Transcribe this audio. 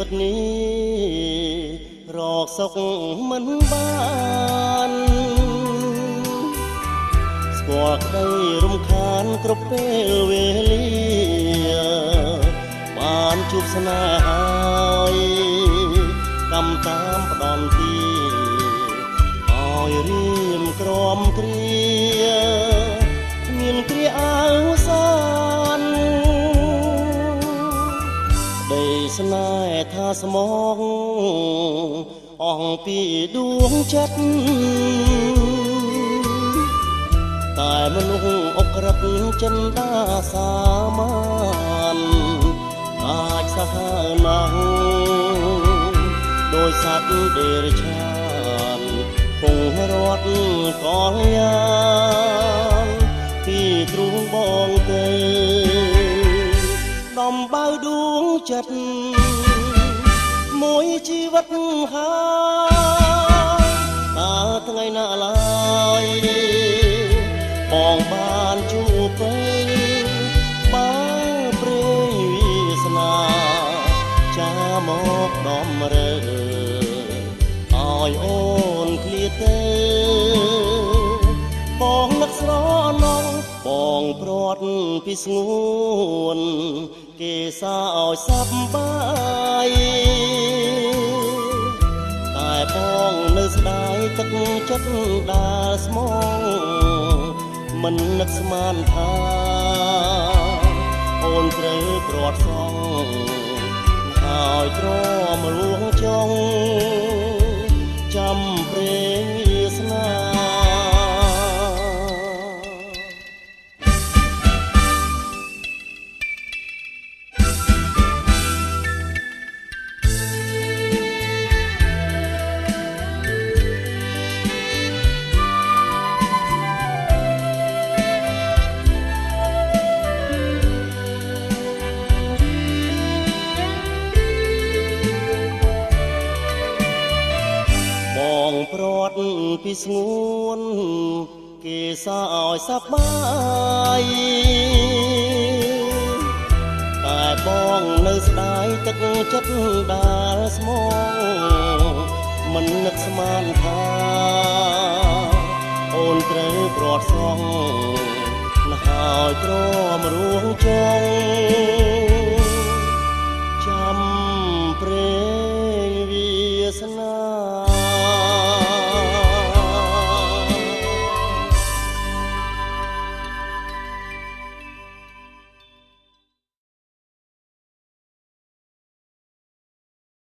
វិតនេះរកសុខមិនបានស្គាល់ក្តីរំខានគ្រប់ពេលវេលាបានជួបស្នេហាហើយកម្មតាមផ្ដំទីឲ្យរៀមក្រំគ្រាគ្មានគ្រាអើសានដីស្នេហ៍ថាស្មងអស់ពីដួងចិត្តតែមនុស្សអក្រិតចិនដាសាមានអាចសាហាវណាស់ដោយសត្វដេរឆានគង់រត់កលយ៉ាងពីទ្រូងបងទេដំបៅដួងចិត្តមួយជីវិតហើយតើថ្ងៃណាឡើយបងបានជួបពេលបើព្រេងវាសនាចាមកដំរើឲ្យអូនឃ្លាទេបងនឹកស្រណងបងព្រាត់ពីស្ងួនគេសាឲ្យសប្បាយតែបងនៅស្ដាយទឹកចិត្តដាល់ស្មងមិននឹកស្មានថាអូនត្រូវព្រាត់សងហើយទ្រាំលួងចង់ចាំព្រេងវាសនាព្រាត់ពីស្ងួនគេសាឲ្យសប្បាយតែបងនៅស្ដាយទឹកចិត្តដាល់ស្មងមិននឹកស្មានថាអូនត្រូវព្រាត់សងហើយទ្រាំរួងចង់